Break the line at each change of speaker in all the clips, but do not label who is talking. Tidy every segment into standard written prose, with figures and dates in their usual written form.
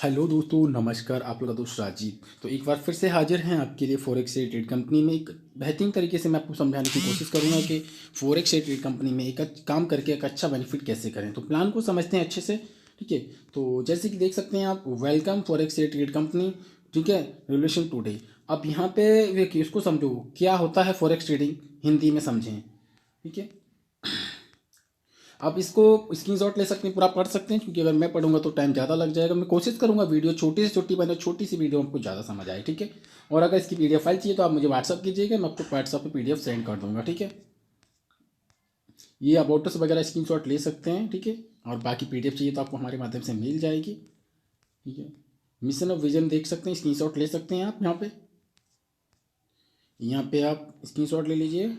Hello दोस्तों, नमस्कार। आप लोग का दोस्त राजीव तो एक बार फिर से हाजिर हैं आपके लिए फॉरेक्स से ट्रेड कंपनी में। एक बेहतरीन तरीके से मैं आपको समझाने की कोशिश करूंगा कि फॉरेक्स से ट्रेड कंपनी में एक काम करके एक अच्छा बेनिफिट कैसे करें। तो प्लान को समझते हैं अच्छे से। ठीक है, तो जैसे कि देख सकते हैं आप, वेलकम फॉरेक्स से ट्रेड कंपनी। ठीक है, रिलेशन टुडे। अब यहाँ पे देखिए, इसको समझो क्या होता है फॉरेक्स ट्रेडिंग, हिंदी में समझें। ठीक है, आप इसको स्क्रीनशॉट ले सकते हैं, पूरा पढ़ सकते हैं, क्योंकि अगर मैं पढ़ूंगा तो टाइम ज़्यादा लग जाएगा। मैं कोशिश करूंगा वीडियो छोटी से छोटी बने, छोटी सी वीडियो आपको ज़्यादा समझ आए। ठीक है, और अगर इसकी पीडीएफ फाइल चाहिए तो आप मुझे व्हाट्सअप कीजिएगा, मैं आपको व्हाट्सअप पे पीडीएफ सेंड कर दूंगा। ठीक है, ये अबाउटस वगैरह स्क्रीनशॉट ले सकते हैं। ठीक है, और बाकी पीडीएफ चाहिए तो आपको हमारे माध्यम से मिल जाएगी। ठीक है, मिशन ऑफ विजन देख सकते हैं, स्क्रीनशॉट ले सकते हैं आप। यहाँ पे आप स्क्रीनशॉट ले लीजिए।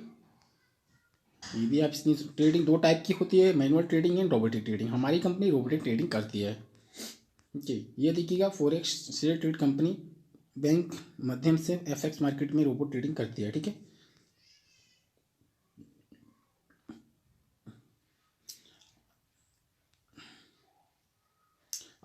ये भी आप इसकी ट्रेडिंग दो टाइप की होती है, manual trading and robotic trading. हमारी कंपनी रोबोटिक ट्रेडिंग करती है। जी, ये देखिएगा, forex share trade company bank माध्यम से एफएक्स मार्केट में रोबोट ट्रेडिंग करती है। ठीक है,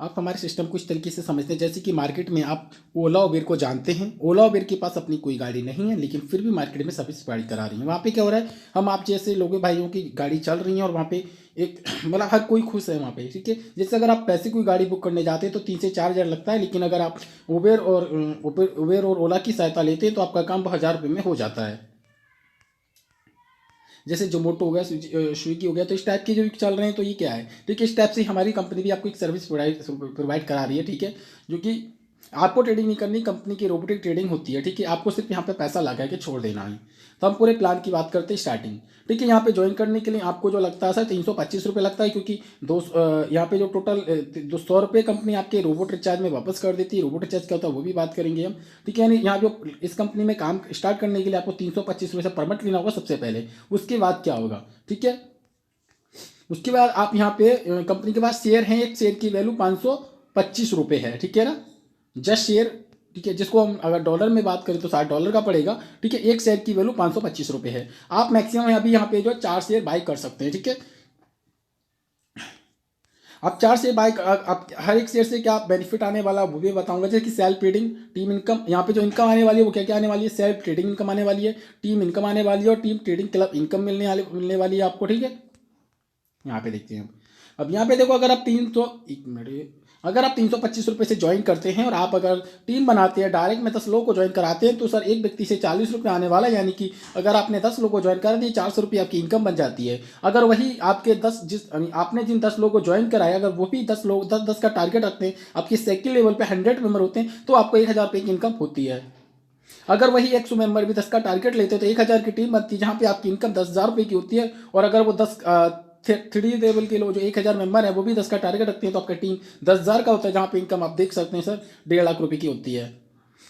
आप हमारे सिस्टम को इस तरीके से समझते हैं, जैसे कि मार्केट में आप ओला उबेर को जानते हैं। ओला उबेर के पास अपनी कोई गाड़ी नहीं है, लेकिन फिर भी मार्केट में सर्विस प्रोवाइड करा रही है। वहाँ पे क्या हो रहा है, हम आप जैसे लोगों भाइयों की गाड़ी चल रही है और वहाँ पे एक मतलब हर कोई खुश है वहाँ पे। ठीक है, जैसे अगर आप पैसे कोई गाड़ी बुक करने जाते हैं तो 3 से 4 हज़ार लगता है, लेकिन अगर आप उबेर और ओला की सहायता लेते हैं तो आपका काम 1000 रुपये में हो जाता है। जैसे जोमोटो हो गया, स्विगी हो गया, तो इस टाइप के जो चल रहे हैं। तो ये क्या है, ठीक है, इस टाइप से हमारी कंपनी भी आपको एक सर्विस प्रोवाइड करा रही है। ठीक है, जो कि आपको ट्रेडिंग नहीं करनी, कंपनी की रोबोटिक ट्रेडिंग होती है। ठीक है, आपको सिर्फ यहाँ पे पैसा लगा के छोड़ देना है। तो हम पूरे प्लान की बात करते हैं स्टार्टिंग। ठीक है, यहाँ पे ज्वाइन करने के लिए आपको जो लगता है सर 325 रुपये लगता है, क्योंकि यहाँ पे जो टोटल 200 रुपये कंपनी आपके रोबोट रिचार्ज में वापस कर देती है। रोबोट रिचार्ज क्या होता है वो भी बात करेंगे हम। ठीक है, यानी यहाँ जो इस कंपनी में काम स्टार्ट करने के लिए आपको 325 रुपये से परमिट लेना होगा सबसे पहले। उसके बाद क्या होगा, ठीक है, उसके बाद आप यहाँ पे कंपनी के पास शेयर हैं, एक शेयर की वैल्यू 525 रुपये है। ठीक है ना, जस्ट शेयर। ठीक है, जिसको हम अगर डॉलर में बात करें तो $60 का पड़ेगा। ठीक है, एक शेयर की वैल्यू 525 रुपये है। आप मैक्सिमम अभी यहाँ पे जो 4 शेयर बाई कर सकते हैं। ठीक है, आप 4 शेयर बाई, आप हर एक शेयर से क्या बेनिफिट आने वाला वो भी बताऊंगा। जैसे कि सेल्फ ट्रेडिंग, टीम इनकम। यहाँ पे जो इनकम आने वाली है वो क्या क्या आने वाली है, सेल्फ ट्रेडिंग इनकम आने वाली है, टीम इनकम आने वाली है, और टीम ट्रेडिंग क्लब इनकम मिलने वाली है आपको। ठीक है, यहाँ पे देखते हैं हम। अब यहाँ पे देखो, अगर आप 300, एक मिनट, अगर आप 325 रुपये से ज्वाइन करते हैं और आप अगर टीम बनाते हैं, डायरेक्ट में 10 लोगों को ज्वाइन कराते हैं, तो सर एक व्यक्ति से 40 रुपये आने वाला है। यानी कि अगर आपने 10 लोगों को ज्वाइन करा दिए, 400 रुपये आपकी इनकम बन जाती है। अगर वही आपके 10 आपने जिन 10 लोगों को ज्वाइन कराया, अगर वो भी 10 लोग 10 10 का टारगेट रखते हैं, आपके सेकंड लेवल पे 100 मेंबर होते हैं, तो आपको 1000 रुपये की इनकम होती है। अगर वही 100 मेंबर भी 10 का टारगेट लेते हैं तो 1000 की टीम बनती है, जहाँ पे आपकी इनकम 10,000 रुपये की होती है। और अगर वो 3 लेवल के लोग जो 1000 मेंबर है वो भी 10 का टारगेट रखते हैं, तो आपका टीम 10,000 का होता है, जहाँ पे इनकम आप देख सकते हैं सर 1.5 लाख रुपए की होती है।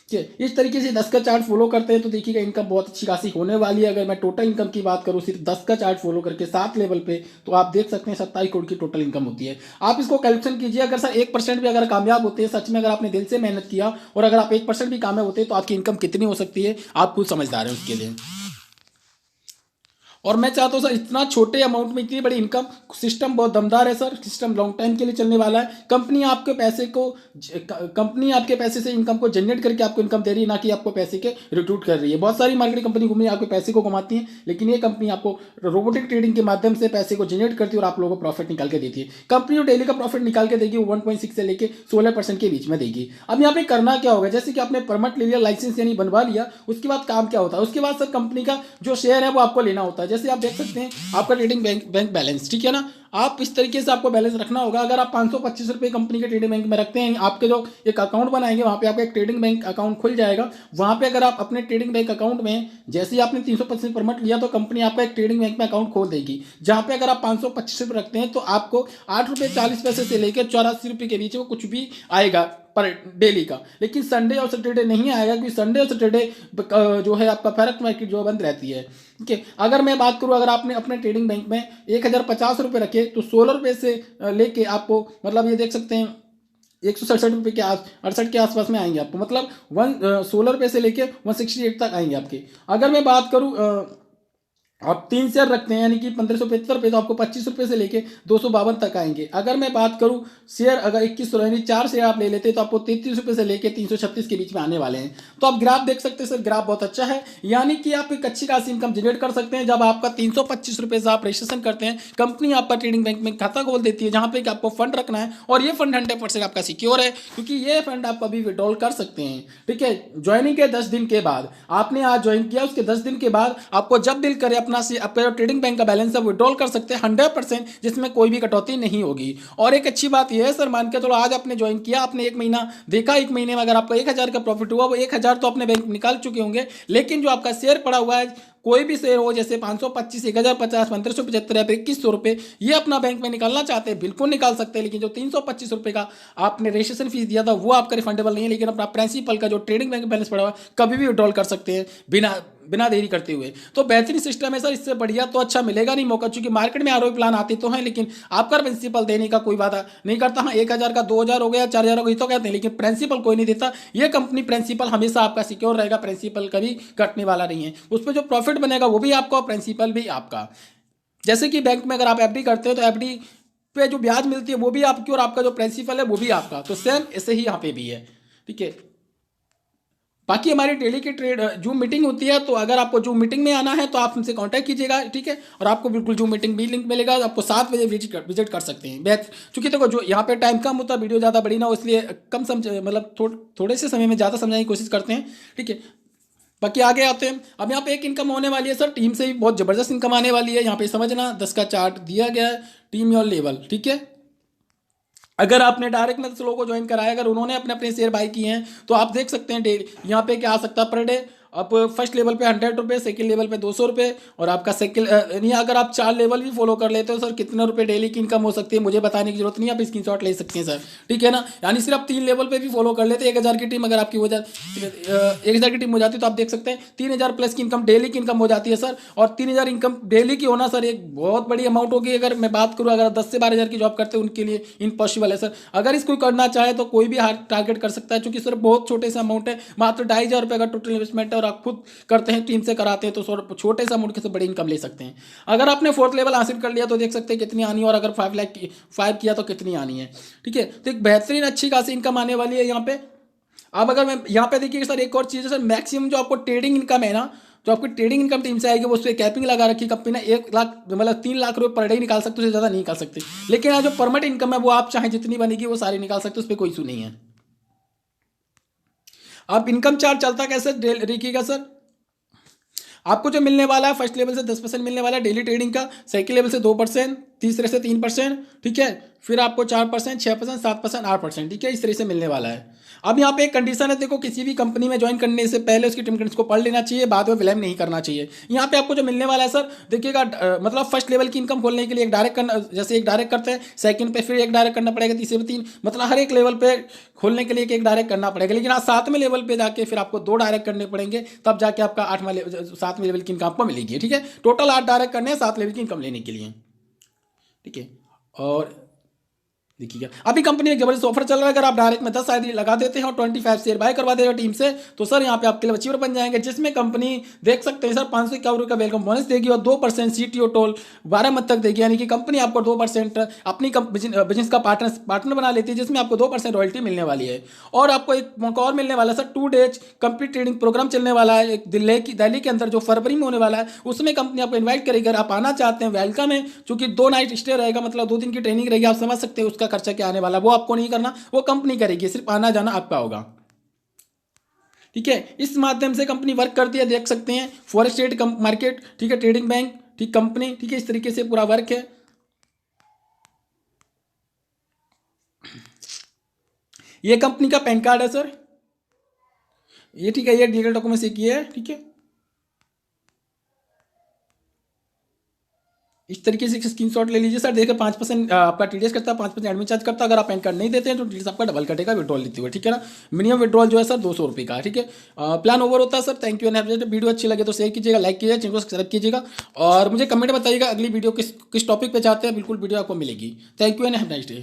ठीक है, इस तरीके से 10 का चार्ट फॉलो करते हैं तो देखिएगा इनकम बहुत अच्छी खासी होने वाली है। अगर मैं टोटल इनकम की बात करूँ सिर्फ 10 का चार्ट फॉलो करके 7 लेवल पे, तो आप देख सकते हैं 27 करोड़ की टोटल इनकम होती है। आप इसको कैलकुलेशन कीजिए, अगर सर 1% भी अगर कामयाब होते हैं, सच में अगर आपने दिल से मेहनत किया और अगर आप 1% भी कामयाब होते हैं, तो आपकी इनकम कितनी हो सकती है, आप खुद समझदार हैं उसके लिए। और मैं चाहता हूँ सर, इतना छोटे अमाउंट में इतनी बड़ी इनकम, सिस्टम बहुत दमदार है सर। सिस्टम लॉन्ग टाइम के लिए चलने वाला है। कंपनी आपके पैसे से इनकम को जनरेट करके आपको इनकम दे रही है, ना कि आपको पैसे के रिक्रूट कर रही है। बहुत सारी मार्केटिंग कंपनी घूमी आपके पैसे को कमाती है, लेकिन ये कंपनी आपको रोबोटिक ट्रेडिंग के माध्यम से पैसे को जनरेट करती है और आप लोगों को प्रॉफिट निकाल के देती है। कंपनी जो डेली का प्रॉफिट निकाल के देगी वो 1.6 से लेके 16% के बीच में देगी। अब यहाँ पे करना क्या होगा, जैसे कि आपने परमिट ले लिया, लाइसेंस यानी बनवा लिया, उसके बाद काम क्या होता है, उसके बाद सर कंपनी का जो शेयर है वो आपको लेना होता है। जैसे आप देख सकते हैं आपका ट्रेडिंग बैंक बैलेंस, ठीक है ना, आप इस तरीके से आपको बैलेंस रखना होगा। अगर आप 525 रुपये कंपनी के ट्रेडिंग बैंक में रखते हैं, आपके जो एक अकाउंट बनाएंगे वहाँ पे आपका एक ट्रेडिंग बैंक अकाउंट खुल जाएगा। वहाँ पे अगर आप अपने ट्रेडिंग बैंक अकाउंट में, जैसे ही आपने 325 परमिट लिया, तो कंपनी आपका एक ट्रेडिंग बैंक में अकाउंट खोल देगी, जहाँ पे अगर आप 525 रुपये रखते हैं तो आपको 8 रुपये 40 पैसे से लेकर 84 रुपये के बीच में कुछ भी आएगा पर डेली का। लेकिन संडे और सैटरडे नहीं आएगा, क्योंकि संडे और सैटरडे जो है आपका फॉरेक्स मार्केट जो बंद रहती है। ठीक है, अगर मैं बात करूं, अगर आपने अपने ट्रेडिंग बैंक में 1050 रुपये रखे, तो 16 रुपये से लेके आपको, मतलब ये देख सकते हैं 167 रुपये के 68 के आसपास में आएंगे आपको, मतलब 16 रुपये से लेके 168 तक आएंगे आपके। अगर मैं बात करूं आप 3 शेयर रखते हैं यानी कि 1575 रुपये, तो आपको 25 रुपये से लेके 252 तक आएंगे। अगर मैं बात करूं शेयर, अगर 21 यानी 4 शेयर आप ले लेते हैं तो आपको 33 रुपये से लेके 336 के बीच में आने वाले हैं। तो आप ग्राफ देख सकते हैं सर, ग्राफ बहुत अच्छा है, यानी कि आप एक अच्छी खासी इनकम जनरेट कर सकते हैं। जब आपका 325 रुपये से आप रजिस्ट्रेशन करते हैं, कंपनी आपका ट्रेडिंग बैंक में खाता खोल देती है, जहां पे कि आपको फंड रखना है, और ये फंड 100% आपका सिक्योर है, क्योंकि ये फंड आप कभी विड्रॉल कर सकते हैं। ठीक है, ज्वाइनिंग के 10 दिन के बाद, आपने आज ज्वाइन किया, उसके 10 दिन के बाद आपको जब दिल करे अपना आपका जो ट्रेडिंग बैंक का बैलेंस है विड्रॉल कर सकते हैं 100%, जिसमें कोई भी कटौती नहीं होगी। और एक अच्छी बात यह है सर, मान के चलो आज आपने ज्वाइन किया, आपने 1 महीना देखा, 1 महीने में अगर आपका 1000 का प्रॉफिट हुआ, वो 1000 तो अपने बैंक निकाल चुके होंगे, लेकिन जो आपका शेयर पड़ा हुआ है, कोई भी शेयर हो, जैसे 525, 1050, 1575 या 2100 रुपये, ये अपना बैंक में निकालना चाहते हैं, बिल्कुल निकाल सकते हैं। लेकिन जो 325 रुपये का आपने रजिस्ट्रेशन फीस दिया था वो आपका रिफंडेबल नहीं है, लेकिन अपना प्रिंसिपल का जो ट्रेडिंग बैंक बैलेंस पड़ा हुआ कभी भी विड्रॉल कर सकते हैं बिना बिना देरी करते हुए। तो बेहतरीन सिस्टम है सर, इससे बढ़िया तो अच्छा मिलेगा नहीं मौका, चूंकि मार्केट में आरओआई प्लान आते तो हैं, लेकिन आपका प्रिंसिपल देने का कोई वादा नहीं करता। हाँ, 1000 का 2000 हो गया, 4000 हो गई तो कहते हैं, लेकिन प्रिंसिपल कोई नहीं देता। ये कंपनी प्रिंसिपल हमेशा आपका सिक्योर रहेगा, प्रिंसिपल कभी कटने वाला नहीं है। उस पर जो प्रॉफिट बनेगा वो भी आपका, प्रिंसिपल भी आपका। जैसे कि बैंक में अगर आप एफडी करते हो तो एफडी पे जो ब्याज मिलती है वो भी आपकी, और आपका जो प्रिंसिपल है वो भी आपका। तो सेम ऐसे ही यहाँ पे भी है। ठीक है, बाकी हमारी डेली की ट्रेड जूम मीटिंग होती है, तो अगर आपको जूम मीटिंग में आना है तो आप हमसे कांटेक्ट कीजिएगा। ठीक है, और आपको बिल्कुल जूम मीटिंग भी लिंक मिलेगा, आपको 7 बजे विजिट कर सकते हैं। चूंकि देखो जो यहाँ पे टाइम कम होता है, वीडियो ज़्यादा बड़ी ना हो, इसलिए कम समझ मतलब थोड़े से समय में ज़्यादा समझाने की कोशिश करते हैं। ठीक है, बाकी आगे आते हैं। अब यहाँ पे एक इनकम होने वाली है सर, टीम से भी बहुत ज़बरदस्त इनकम आने वाली है। यहाँ पे समझना, 10 का चार्ट दिया गया है, टीम योर लेवल। ठीक है, अगर आपने डायरेक्ट में 10 लोगों को ज्वाइन कराया, अगर उन्होंने अपने अपने शेयर बाई किए हैं, तो आप देख सकते हैं डेली यहाँ पे क्या आ सकता है पर डे। अब फर्स्ट लेवल पे 100 रुपये, सेकंड लेवल पे 200 रुपये, और आपका सेकंड यानी अगर आप 4 लेवल भी फॉलो कर लेते हो सर, कितने रुपए डेली की इनकम हो सकती है मुझे बताने की जरूरत नहीं है, आप स्क्रीनशॉट ले सकते हैं सर। ठीक है ना, यानी सिर्फ 3 लेवल पे भी फॉलो कर लेते, 1000 की टीम अगर आपकी हो जाती, 1000 की टीम हो जाती है, तो आप देख सकते हैं 3000 प्लस की इनकम डेली की इनकम हो जाती है सर। और 3000 इनकम डेली की होना सर एक बहुत बड़ी अमाउंट होगी। अगर मैं बात करूँ, अगर 10 से 12 हज़ार की जॉब करते हैं उनके लिए इम्पॉसिबल है सर। अगर इसको करना चाहे तो कोई भी हार टारगेट कर सकता है, क्योंकि सर बहुत छोटे से अमाउंट है, मात्र 2500 रुपये का टोटल इन्वेस्टमेंट है, और आप खुद करते हैं, टीम से कराते हैं, तो छोटे से अमाउंट से बड़ी इनकम ले सकते हैं। अगर आपने 4th लेवल हासिल कर लिया तो देख सकते हैं कितनी आनी है, और अगर 5 लाख 5 किया तो कितनी आनी है। ठीक है, तो एक बेहतरीन अच्छी खासी इनकम आने वाली है यहाँ पे। अब अगर मैं यहाँ पे देखिए सर, एक और चीज़ है सर, मैक्सिमम जो आपको ट्रेडिंग इनकम है ना, जो आपकी ट्रेडिंग इनकम टीम से आएगी, वो उस पर कैपिंग लगा रखी कंपनी ने, 1 लाख मतलब 3 लाख रुपये पर डे निकाल सकते, उससे ज़्यादा नहीं निकाल सकते। लेकिन यहाँ जो परमानेंट इनकम है वो आप चाहे जितनी बनेगी वो सारी निकाल सकते, उस पर कोई इशू नहीं है। अब इनकम चार्ट चलता कैसे देखिएगा सर, आपको जो मिलने वाला है फर्स्ट लेवल से 10% मिलने वाला है डेली ट्रेडिंग का, सेकंड लेवल से 2%, तीसरे से 3%, ठीक है, फिर आपको 4%, 6%, 7%, 8%, ठीक है, इस तरह से मिलने वाला है। अब यहाँ पे एक कंडीशन है, देखो किसी भी कंपनी में ज्वाइन करने से पहले उसकी टर्म कंडीशन को पढ़ लेना चाहिए, बाद में विलम्ब नहीं करना चाहिए। यहाँ पे आपको जो मिलने वाला है सर देखिएगा, मतलब फर्स्ट लेवल की इनकम खोलने के लिए एक डायरेक्ट करना, जैसे एक डायरेक्ट करते हैं, सेकंड पे फिर एक डायरेक्ट करना पड़ेगा, तीसरे पे 3, मतलब हर एक लेवल पे खोलने के लिए एक डायरेक्ट करना पड़ेगा। लेकिन आज 7वें लेवल पे जाके फिर आपको 2 डायरेक्ट करने पड़ेंगे, तब जाके आपका 7वें लेवल की इनकम आपको मिलेगी। ठीक है, टोटल 8 डायरेक्ट करने हैं 7 लेवल की इनकम लेने के लिए। ठीक है, और देखिएगा अभी कंपनी में जबरदस्त ऑफर चल रहा है, अगर आप डायरेक्ट में 10 आईडी लगा देते हैं और 25 शेयर बाय करवा देगा टीम से, तो सर यहाँ पे आपके लिए अचीवर बन जाएंगे, जिसमें कंपनी देख सकते हैं सर 551 रुपये का वेलकम बोनस देगी, और 2% सीटीओ टोल 12 मंथ तक देगी। यानी कि कंपनी आपको 2% अपनी बिजनेस का पार्टनर बना लेती है, जिसमें आपको 2% रॉयल्टी मिलने वाली है। और आपको एक मौका और मिलने वाला है sir, 2 days complete trading program चलने वाला है एक दिल्ली के अंदर, जो फरवरी में होने वाला है, उसमें कंपनी आपको इन्वाइट करेगी। अगर आप आना चाहते हैं वेलकम है, चूंकि 2 नाइट स्टे रहेगा, मतलब 2 दिन की ट्रेनिंग रहेगी, आप समझ सकते हैं उसका खर्चा क्या आने वाला, वो आपको नहीं करना, वो कंपनी करेगी, सिर्फ आना जाना आपका होगा। ठीक है, इस माध्यम से कंपनी वर्क करती है, देख सकते हैं फॉरेस्ट स्टेट मार्केट, ठीक है, ट्रेडिंग बैंक, ठीक, कंपनी, ठीक है, इस तरीके से पूरा वर्क है। ये कंपनी का पैन कार्ड है सर, ये ठीक है, ये डिजिटल डॉक्यूमेंट से किया है। ठीक है, इस तरीके से स्क्रीनशॉट ले लीजिए सर, देखिए 5% आपका टीडीएस करता है, 5% एडमिन चार्ज करता है। अगर आप पैन कार्ड नहीं देते हैं तो टीडीएस आपका डबल कटेगा विड्रॉल लेते हुए। ठीक है ना, मिनिमम विड्रॉल जो है सर 200 रुपये का। ठीक है, प्लान ओवर होता है sir. Thank you and video अच्छी लगे तो शेयर कीजिएगा, लाइक कीजिएगा, चैनल को सब्सक्राइब कीजिएगा, और मुझे कमेंट बताइएगा अगली वीडियो किस टॉपिक पे चाहते हैं, बिल्कुल वीडियो आपको मिलेगी। Thank you and have nice day.